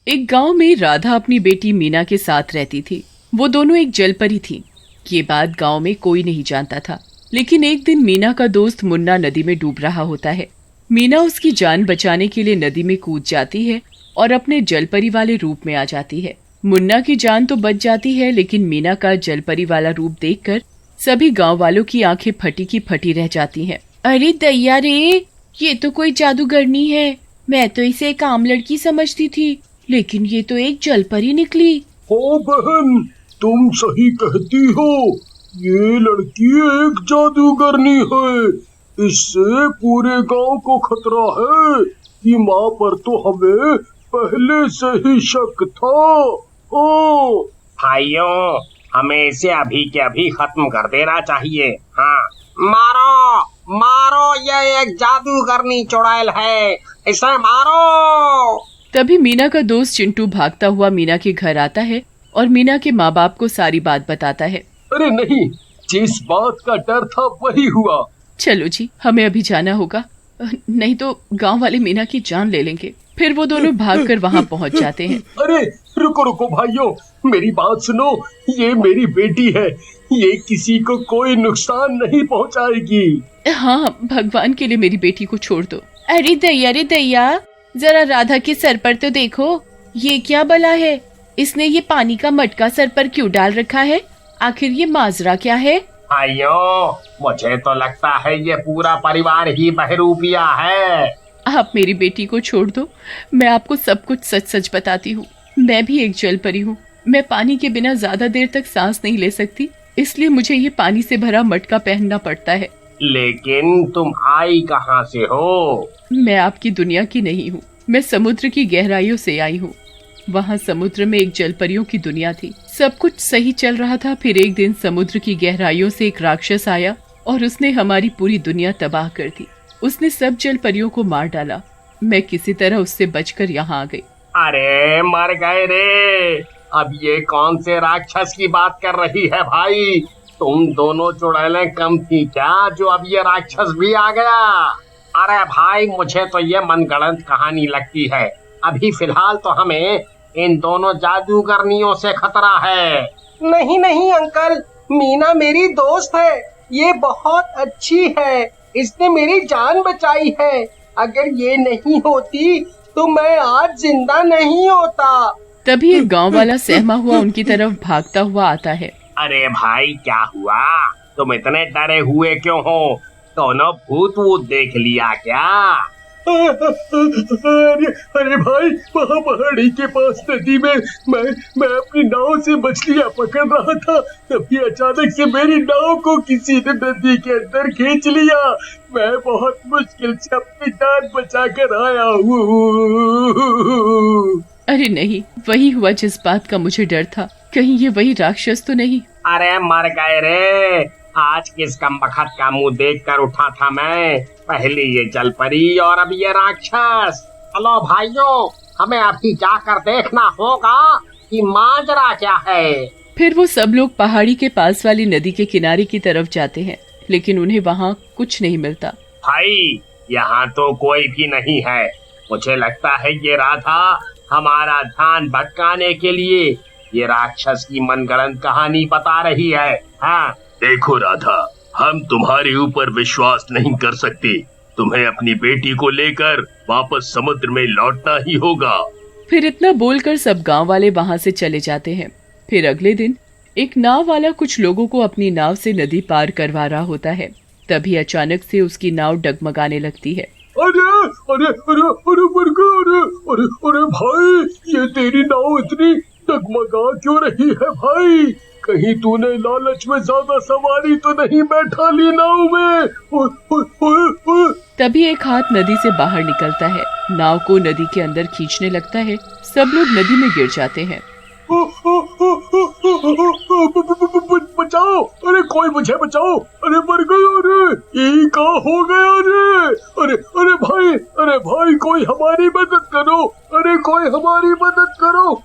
एक गांव में राधा अपनी बेटी मीना के साथ रहती थी। वो दोनों एक जलपरी थीं। ये बात गांव में कोई नहीं जानता था, लेकिन एक दिन मीना का दोस्त मुन्ना नदी में डूब रहा होता है। मीना उसकी जान बचाने के लिए नदी में कूद जाती है और अपने जलपरी वाले रूप में आ जाती है। मुन्ना की जान तो बच जाती है, लेकिन मीना का जलपरी वाला रूप देखकर सभी गांव वालों की आंखें फटी की फटी रह जाती हैं। अरे दैया रे, ये तो कोई जादूगरनी है। मैं तो इसे एक आम लड़की समझती थी, लेकिन ये तो एक जलपरी निकली। हो बहन, तुम सही कहती हो। ये लड़की एक जादूगरनी है। इससे पूरे गांव को खतरा है। कि माँ पर तो हमें पहले से ही शक था। ओ भाइयों, हमें इसे अभी के अभी खत्म कर देना चाहिए। हाँ, मारो मारो, ये एक जादूगरनी चुड़ैल है, इसे मारो। तभी मीना का दोस्त चिंटू भागता हुआ मीना के घर आता है और मीना के माँ बाप को सारी बात बताता है। अरे नहीं, जिस बात का डर था वही हुआ। चलो जी, हमें अभी जाना होगा, नहीं तो गांव वाले मीना की जान ले लेंगे। फिर वो दोनों भागकर वहां पहुंच जाते हैं। अरे रुको रुको भाइयों, मेरी बात सुनो। ये मेरी बेटी है। ये किसी को कोई नुकसान नहीं पहुंचाएगी। हाँ, भगवान के लिए मेरी बेटी को छोड़ दो। अरे दैया, जरा राधा के सर पर तो देखो, ये क्या बला है? इसने ये पानी का मटका सर पर क्यों डाल रखा है? आखिर ये माजरा क्या है? भाइयों, मुझे तो लगता है ये पूरा परिवार ही बहरूपिया है। आप मेरी बेटी को छोड़ दो, मैं आपको सब कुछ सच सच बताती हूँ। मैं भी एक जलपरी हूँ। मैं पानी के बिना ज्यादा देर तक सांस नहीं ले सकती, इसलिए मुझे ये पानी से भरा मटका पहनना पड़ता है। लेकिन तुम आई कहाँ से हो? मैं आपकी दुनिया की नहीं हूँ, मैं समुद्र की गहराइयों से आई हूँ। वहाँ समुद्र में एक जलपरियों की दुनिया थी। सब कुछ सही चल रहा था। फिर एक दिन समुद्र की गहराइयों से एक राक्षस आया और उसने हमारी पूरी दुनिया तबाह कर दी। उसने सब जलपरियों को मार डाला। मैं किसी तरह उससे बचकर यहाँ आ गई। अरे मर गए रे। अब ये कौन से राक्षस की बात कर रही है भाई? तुम दोनों चुड़ैलें कम थी क्या, जो अब ये राक्षस भी आ गया? अरे भाई, मुझे तो ये मनगढ़ंत कहानी लगती है। अभी फिलहाल तो हमें इन दोनों जादूगरनियों से खतरा है। नहीं नहीं अंकल, मीना मेरी दोस्त है। ये बहुत अच्छी है। इसने मेरी जान बचाई है। अगर ये नहीं होती तो मैं आज जिंदा नहीं होता। तभी एक गांव वाला सहमा हुआ उनकी तरफ भागता हुआ आता है। अरे भाई, क्या हुआ? तुम इतने डरे हुए क्यों हो? दोनों भूत वूत देख लिया क्या? अरे भाई, वहाँ पहाड़ी के पास नदी में मैं अपनी नाव से मछलियाँ पकड़ रहा था। तभी अचानक से मेरी नाव को किसी ने नदी के अंदर खींच लिया। मैं बहुत मुश्किल से अपनी जान बचा कर आया हूँ। अरे नहीं, वही हुआ जिस बात का मुझे डर था। कहीं ये वही राक्षस तो नहीं? अरे मर गए रे। आज किस कमबख्त का मुंह देखकर उठा था मैं? पहले ये जलपरी और अब ये राक्षस। चलो भाइयों, हमें अभी जाकर देखना होगा कि माजरा क्या है। फिर वो सब लोग पहाड़ी के पास वाली नदी के किनारे की तरफ जाते हैं, लेकिन उन्हें वहाँ कुछ नहीं मिलता। भाई, यहाँ तो कोई भी नहीं है। मुझे लगता है ये राधा हमारा ध्यान भटकाने के लिए ये राक्षस की मनगढ़ंत कहानी बता रही है। हाँ, देखो राधा, हम तुम्हारे ऊपर विश्वास नहीं कर सकते। तुम्हें अपनी बेटी को लेकर वापस समुद्र में लौटना ही होगा। फिर इतना बोलकर सब गांव वाले वहां से चले जाते हैं। फिर अगले दिन एक नाव वाला कुछ लोगों को अपनी नाव से नदी पार करवा रहा होता है। तभी अचानक से उसकी नाव डगमगाने लगती है। अरे अरे अरे अरे अरे अरे अरे भाई, ये तेरी नाव इतनी डगमगा क्यों रही है भाई? कहीं तूने लालच में ज्यादा सवारी तो नहीं बैठा ली नाव में? तभी एक हाथ नदी से बाहर निकलता है, नाव को नदी के अंदर खींचने लगता है। सब लोग नदी में गिर जाते हैं। बचाओ, अरे कोई मुझे बचाओ। अरे मर गए। अरे ये क्या हो गया? अरे भाई कोई हमारी मदद करो। अरे कोई हमारी मदद करो।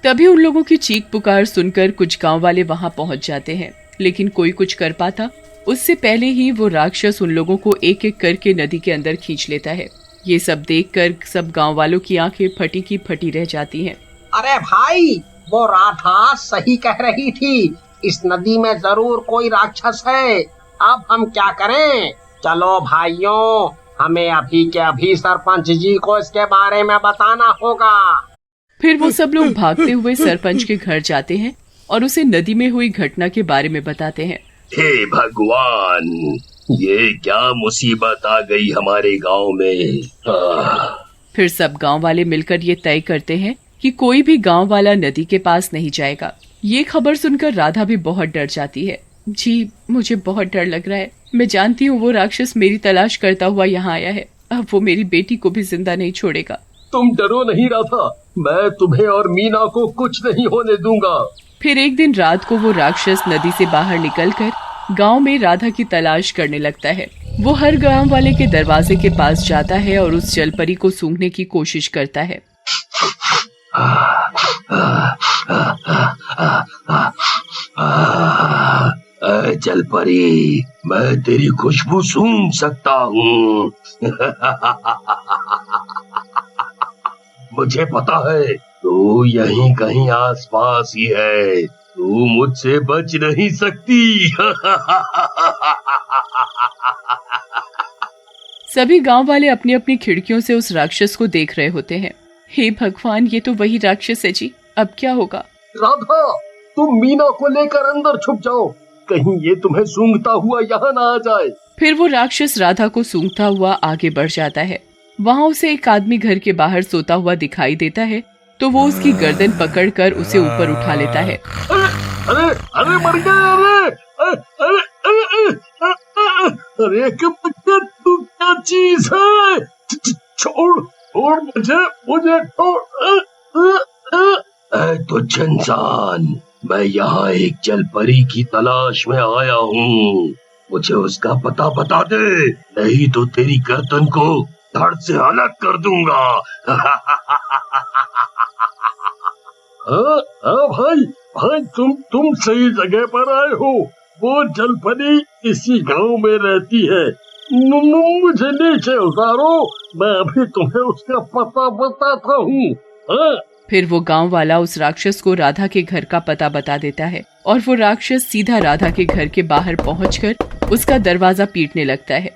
तभी उन लोगों की चीख पुकार सुनकर कुछ गांव वाले वहां पहुंच जाते हैं, लेकिन कोई कुछ कर पाता उससे पहले ही वो राक्षस उन लोगों को एक एक करके नदी के अंदर खींच लेता है। ये सब देखकर सब गांव वालों की आंखें फटी की फटी रह जाती हैं। अरे भाई, वो राधा सही कह रही थी, इस नदी में जरूर कोई राक्षस है। अब हम क्या करें? चलो भाइयों, हमें अभी के अभी सरपंच जी को इसके बारे में बताना होगा। फिर वो सब लोग भागते हुए सरपंच के घर जाते हैं और उसे नदी में हुई घटना के बारे में बताते हैं। हे भगवान, ये क्या मुसीबत आ गई हमारे गांव में। फिर सब गांव वाले मिलकर ये तय करते हैं कि कोई भी गांव वाला नदी के पास नहीं जाएगा। ये खबर सुनकर राधा भी बहुत डर जाती है। जी, मुझे बहुत डर लग रहा है। मैं जानती हूँ वो राक्षस मेरी तलाश करता हुआ यहाँ आया है। अब वो मेरी बेटी को भी जिंदा नहीं छोड़ेगा। तुम डरो नहीं राधा, मैं तुम्हें और मीना को कुछ नहीं होने दूंगा। फिर एक दिन रात को वो राक्षस नदी से बाहर निकलकर गांव में राधा की तलाश करने लगता है। वो हर गांव वाले के दरवाजे के पास जाता है और उस जलपरी को सूंघने की कोशिश करता है। जलपरी, मैं तेरी खुशबू सूंघ सकता हूँ। मुझे पता है तू यहीं कहीं आसपास ही है, तू मुझसे बच नहीं सकती। सभी गांव वाले अपनी अपनी खिड़कियों से उस राक्षस को देख रहे होते हैं। हे भगवान, ये तो वही राक्षस है जी। अब क्या होगा? राधा, तुम मीना को लेकर अंदर छुप जाओ, कहीं ये तुम्हें सूंघता हुआ यहाँ ना आ जाए। फिर वो राक्षस राधा को सूंघता हुआ आगे बढ़ जाता है। वहाँ उसे एक आदमी घर के बाहर सोता हुआ दिखाई देता है, तो वो उसकी गर्दन पकड़कर उसे ऊपर उठा लेता है। अरे अरे मर गए, अरे तू क्या चीज है? छोड़ छोड़ मुझे छोड़। तुच्छ इंसान, मैं यहाँ एक जलपरी की तलाश में आया हूँ। मुझे उसका पता बता दे, नहीं तो तेरी गर्दन को धड़ से अलग कर दूंगा। हाँ भाई, तुम सही जगह पर आए हो। वो जलपरी इसी गांव में रहती है। मुझे नीचे उतारो, मैं अभी तुम्हें उसका पता बताता हूँ। फिर वो गांव वाला उस राक्षस को राधा के घर का पता बता देता है और वो राक्षस सीधा राधा के घर के बाहर पहुंचकर उसका दरवाजा पीटने लगता है।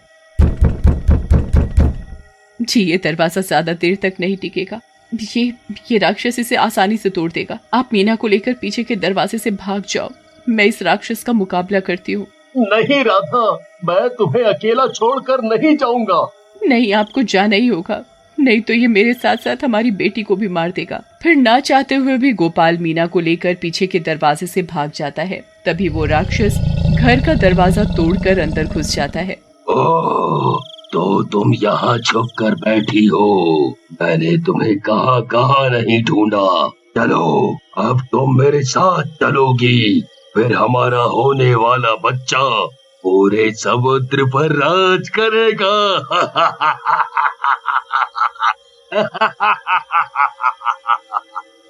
जी, ये दरवाजा ज्यादा देर तक नहीं टिकेगा। ये राक्षस इसे आसानी से तोड़ देगा। आप मीना को लेकर पीछे के दरवाजे से भाग जाओ, मैं इस राक्षस का मुकाबला करती हूँ। नहीं राधा, मैं तुम्हें अकेला छोड़कर नहीं जाऊंगा। नहीं, आपको जाना ही होगा, नहीं तो ये मेरे साथ साथ हमारी बेटी को भी मार देगा। फिर ना चाहते हुए भी गोपाल मीना को लेकर पीछे के दरवाजे से भाग जाता है। तभी वो राक्षस घर का दरवाजा तोड़कर अंदर घुस जाता है। ओह, तो तुम यहाँ छुप कर बैठी हो, मैंने तुम्हें कहाँ नहीं ढूंढा। चलो, अब तुम मेरे साथ चलोगी, फिर हमारा होने वाला बच्चा पूरे समुद्र पर राज करेगा।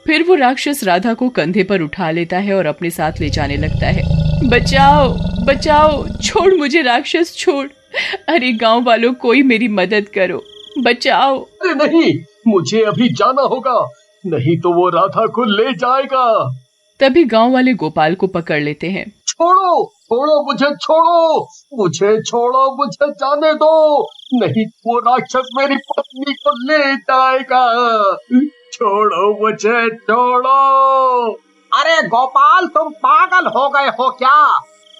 फिर वो राक्षस राधा को कंधे पर उठा लेता है और अपने साथ ले जाने लगता है। बचाओ बचाओ, छोड़ मुझे राक्षस, छोड़। अरे गांव वालों, कोई मेरी मदद करो, बचाओ। अरे नहीं, मुझे अभी जाना होगा, नहीं तो वो राधा को ले जाएगा। तभी गांव वाले गोपाल को पकड़ लेते हैं। छोड़ो छोड़ो मुझे, छोड़ो मुझे जाने दो, नहीं वो राक्षस मेरी पत्नी को ले जाएगा। छोड़ो मुझे, छोड़ो। अरे गोपाल, तुम पागल हो गए हो क्या?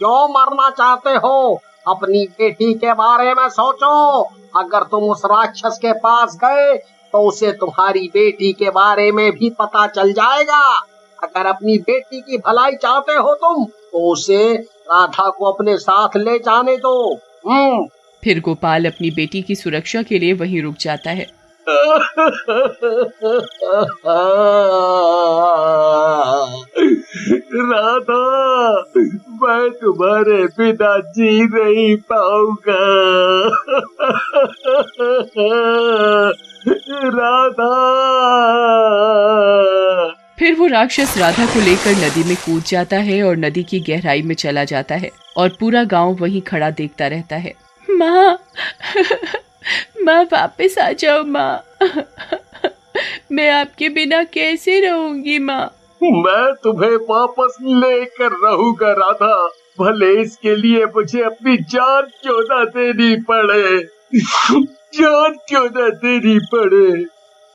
क्यों मरना चाहते हो? अपनी बेटी के बारे में सोचो। अगर तुम उस राक्षस के पास गए तो उसे तुम्हारी बेटी के बारे में भी पता चल जाएगा। अगर अपनी बेटी की भलाई चाहते हो तुम, तो उसे राधा को अपने साथ ले जाने दो। फिर गोपाल अपनी बेटी की सुरक्षा के लिए वहीं रुक जाता है। राधा, मैं तुम्हारे बिना जी नहीं पाऊंगा। राधा। फिर वो राक्षस राधा को लेकर नदी में कूद जाता है और नदी की गहराई में चला जाता है और पूरा गांव वहीं खड़ा देखता रहता है। माँ, माँ वापस आ जाओ माँ। मैं आपके बिना कैसे रहूंगी माँ। मैं तुम्हें वापस लेकर रहूंगा राधा, भले इसके लिए मुझे अपनी जान क्यों ना देनी पड़े। जान क्यों ना देनी पड़े।